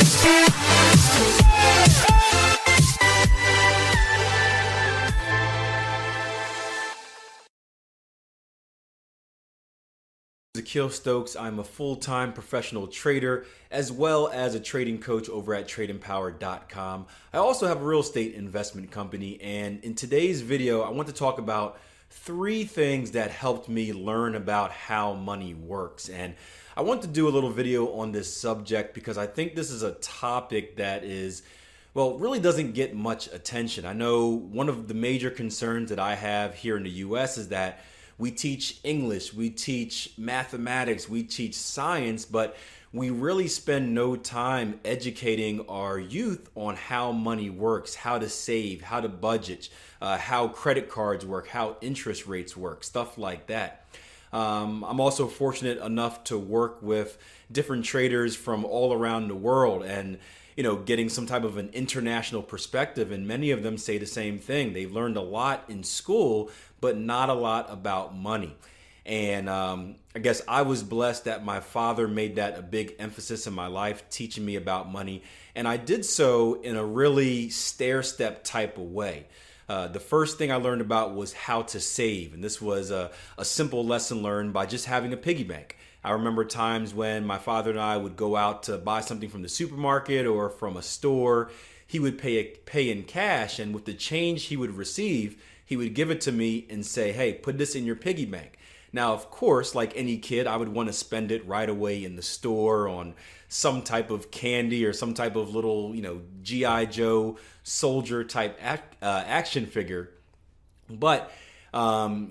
Akil Stokes. I'm a full-time professional trader as well as a trading coach over at TradingPower.com. I also have a real estate investment company, and in today's video I want to talk about 3 things that helped me learn about how money works. And I want to do a little video on this subject because I think this is a topic that is, well, really doesn't get much attention. I know one of the major concerns that I have here in the US is that we teach English, we teach mathematics, we teach science, but we really spend no time educating our youth on how money works, how to save, how to budget, how credit cards work, how interest rates work, stuff like that. I'm also fortunate enough to work with different traders from all around the world, and getting some type of an international perspective, and many of them say the same thing. They've learned a lot in school, but not a lot about money. And I guess I was blessed that my father made that a big emphasis in my life, teaching me about money. And I did so in a really stair-step type of way. The first thing I learned about was how to save. And this was a simple lesson learned by just having a piggy bank. I remember times when my father and I would go out to buy something from the supermarket or from a store. He would pay in cash, and with the change he would receive, he would give it to me and say, "Hey, put this in your piggy bank." Now, of course, like any kid, I would want to spend it right away in the store on some type of candy or some type of little, G.I. Joe soldier type action figure. But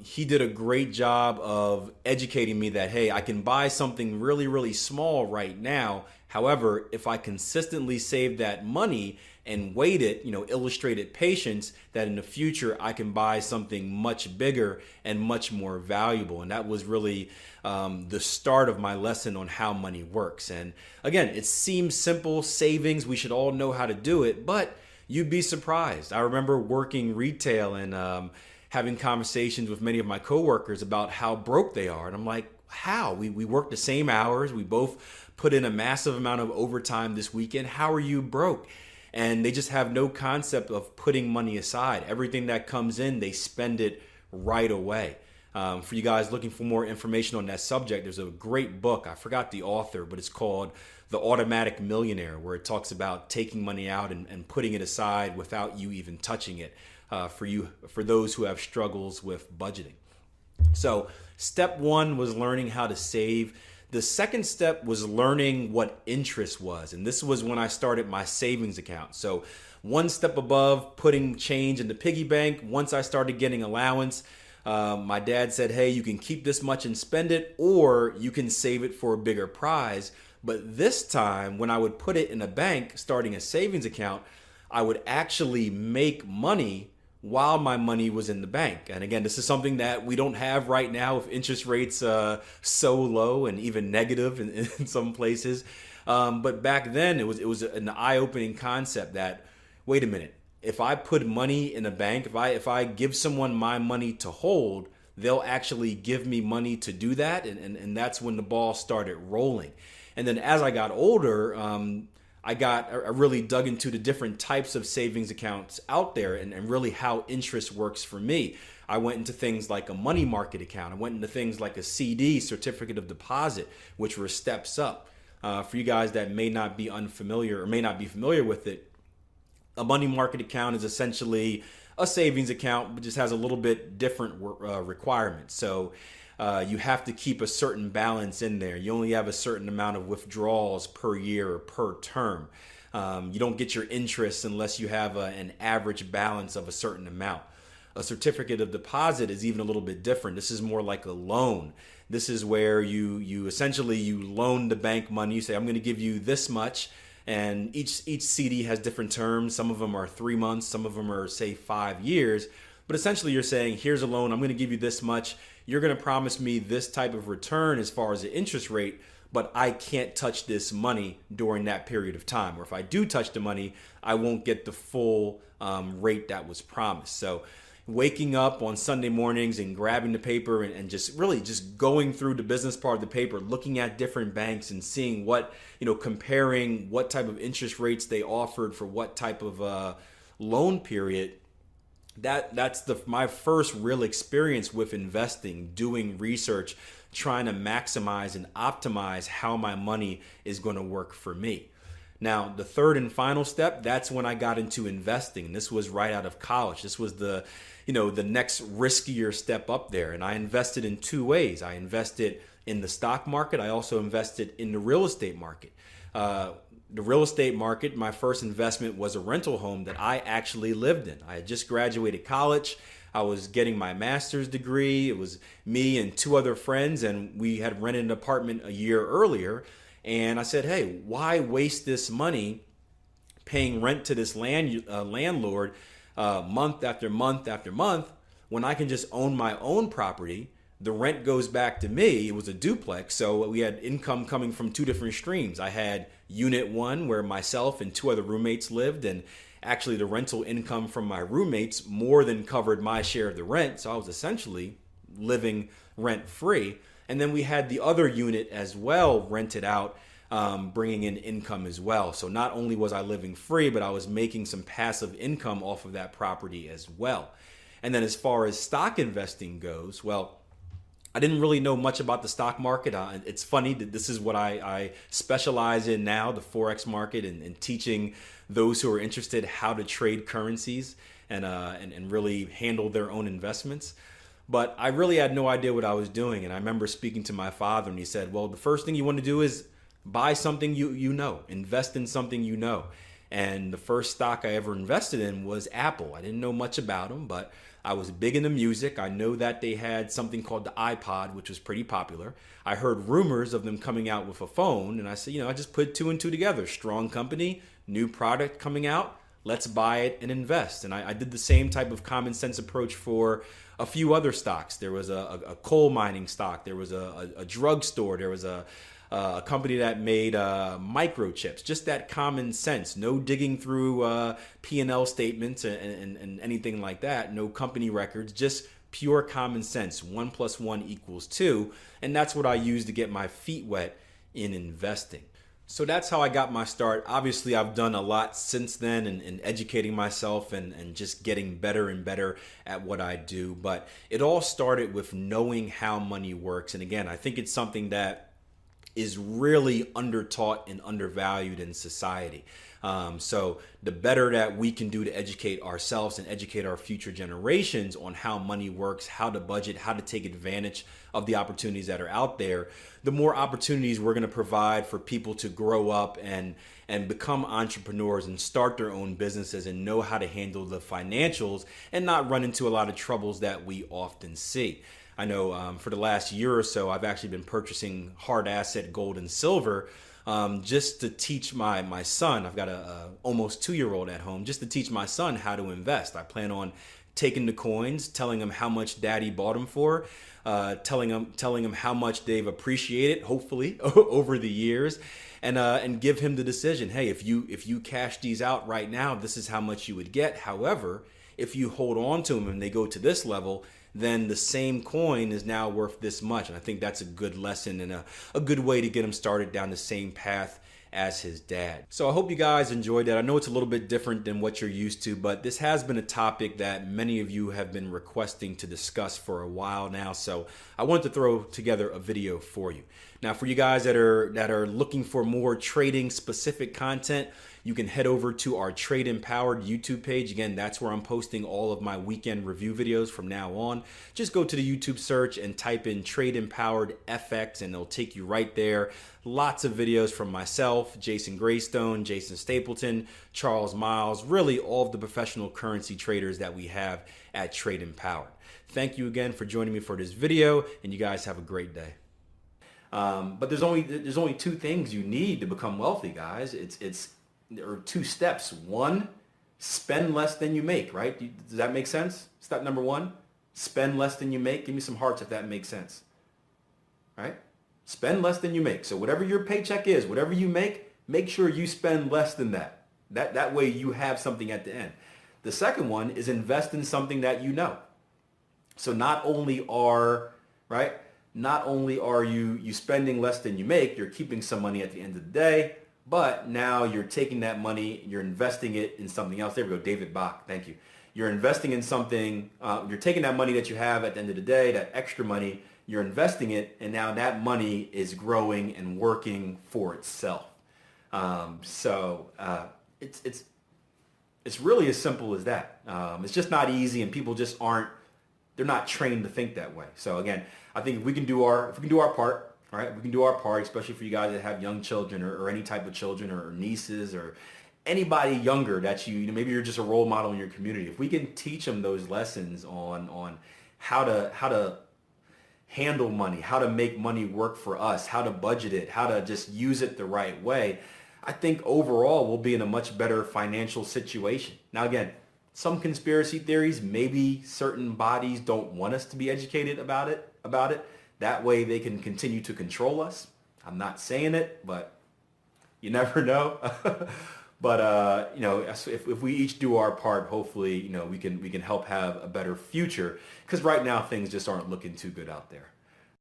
he did a great job of educating me that, hey, I can buy something really, really small right now. However, if I consistently save that money and wait it, illustrated patience, that in the future I can buy something much bigger and much more valuable. And that was really the start of my lesson on how money works. And again, it seems simple, savings, we should all know how to do it, but you'd be surprised. I remember working retail and having conversations with many of my coworkers about how broke they are. And I'm like, how? We work the same hours. We both put in a massive amount of overtime this weekend. How are you broke? And they just have no concept of putting money aside. Everything that comes in, they spend it right away. For you guys looking for more information on that subject, there's a great book. I forgot the author, but it's called The Automatic Millionaire, where it talks about taking money out and putting it aside without you even touching it, for those who have struggles with budgeting. So step 1 was learning how to save. The second step was learning what interest was. And this was when I started my savings account. So one step above putting change in the piggy bank, once I started getting allowance, my dad said, hey, you can keep this much and spend it, or you can save it for a bigger prize. But this time, when I would put it in a bank, starting a savings account, I would actually make money while my money was in the bank. And again, this is something that we don't have right now with interest rates so low and even negative in some places. But back then, it was an eye-opening concept that, wait a minute, if I put money in a bank, if I give someone my money to hold, they'll actually give me money to do that. And that's when the ball started rolling. And then as I got older, I really dug into the different types of savings accounts out there and really how interest works for me. I went into things like a money market account. I went into things like a CD, certificate of deposit, which were steps up. For you guys that may not be unfamiliar or may not be familiar with it, a money market account is essentially a savings account, but just has a little bit different requirements. So you have to keep a certain balance in there. You only have a certain amount of withdrawals per year or per term. You don't get your interest unless you have an average balance of a certain amount. A certificate of deposit is even a little bit different. This is more like a loan. This is where you essentially loan the bank money. You say, I'm going to give you this much. And each CD has different terms. Some of them are 3 months. Some of them are, say, 5 years. But essentially you're saying, here's a loan. I'm going to give you this much. You're going to promise me this type of return as far as the interest rate, but I can't touch this money during that period of time. Or if I do touch the money, I won't get the full rate that was promised. So waking up on Sunday mornings and grabbing the paper and just really just going through the business part of the paper, looking at different banks and seeing what, comparing what type of interest rates they offered for what type of loan period. That's my first real experience with investing, doing research, trying to maximize and optimize how my money is going to work for me. Now, the third and final step, that's when I got into investing. This was right out of college. This was the next riskier step up there. And I invested in two ways. I invested in the stock market. I also invested in the real estate market. The real estate market, my first investment was a rental home that I actually lived in. I had just graduated college. I was getting my master's degree. It was me and two other friends, and we had rented an apartment a year earlier. And I said, hey, why waste this money paying rent to this landlord month after month after month when I can just own my own property? The rent goes back to me. It was a duplex, so we had income coming from two different streams. I had unit one where myself and two other roommates lived, and actually the rental income from my roommates more than covered my share of the rent, so I was essentially living rent free. And then we had the other unit as well rented out, bringing in income as well. So not only was I living free, but I was making some passive income off of that property as well. And then as far as stock investing goes, well, I didn't really know much about the stock market. It's funny that this is what I specialize in now, the Forex market, and teaching those who are interested how to trade currencies and really handle their own investments. But I really had no idea what I was doing. And I remember speaking to my father, and he said, well, the first thing you want to do is buy something you know, invest in something you know. And the first stock I ever invested in was Apple. I didn't know much about them, but I was big into music. I know that they had something called the iPod, which was pretty popular. I heard rumors of them coming out with a phone, and I said, I just put two and two together. Strong company, new product coming out. Let's buy it and invest. And I did the same type of common sense approach for a few other stocks. There was a coal mining stock. There was a drugstore. There was a company that made microchips. Just that common sense. No digging through P&L statements and anything like that. No company records. Just pure common sense. 1 + 1 = 2. And that's what I use to get my feet wet in investing. So that's how I got my start. Obviously, I've done a lot since then in educating myself and just getting better and better at what I do. But it all started with knowing how money works. And again, I think it's something that is really undertaught and undervalued in society. So the better that we can do to educate ourselves and educate our future generations on how money works, how to budget, how to take advantage of the opportunities that are out there, the more opportunities we're going to provide for people to grow up and become entrepreneurs and start their own businesses and know how to handle the financials and not run into a lot of troubles that we often see. I know for the last year or so, I've actually been purchasing hard asset gold and silver just to teach my son. I've got a almost 2-year-old at home, just to teach my son how to invest. I plan on taking the coins, telling him how much daddy bought them for, telling him how much they've appreciated, hopefully, over the years, and give him the decision. Hey, if you cash these out right now, this is how much you would get. However, if you hold on to them and they go to this level, then the same coin is now worth this much. And I think that's a good lesson and a good way to get him started down the same path as his dad. So I hope you guys enjoyed that. I know it's a little bit different than what you're used to, but this has been a topic that many of you have been requesting to discuss for a while now. So I wanted to throw together a video for you. Now, for you guys that are looking for more trading specific content, you can head over to our Trade Empowered YouTube page. Again, that's where I'm posting all of my weekend review videos from now on. Just go to the YouTube search and type in Trade Empowered FX and it'll take you right there. Lots of videos from myself, Jason Greystone, Jason Stapleton, Charles Miles, really all of the professional currency traders that we have at Trade Empowered. Thank you again for joining me for this video, and you guys have a great day. But there's only two things you need to become wealthy, guys. There are 2 steps. 1, spend less than you make, right? Does that make sense? Step number 1, spend less than you make. Give me some hearts if that makes sense, right? Spend less than you make. So whatever your paycheck is, whatever you make sure you spend less than that. That way you have something at the end. The second one is invest in something that you know. So not only are, right, not only are you spending less than you make, you're keeping some money at the end of the day, but now you're taking that money, you're investing it in something else. There we go, David Bach, thank you. You're investing in something, you're taking that money that you have at the end of the day, that extra money, you're investing it, and now that money is growing and working for itself. It's it's really as simple as that. It's just not easy, and people just aren't. They're not trained to think that way. So again, I think if we can do our part, all right, we can do our part, especially for you guys that have young children or any type of children or nieces or anybody younger that you know, maybe you're just a role model in your community. If we can teach them those lessons on how to handle money, how to make money work for us, how to budget it, how to just use it the right way, I think overall we'll be in a much better financial situation. Now again, some conspiracy theories, maybe certain bodies don't want us to be educated about it. That way they can continue to control us. I'm not saying it, but you never know. But you know, if we each do our part, hopefully, you know, we can help have a better future. Because right now things just aren't looking too good out there.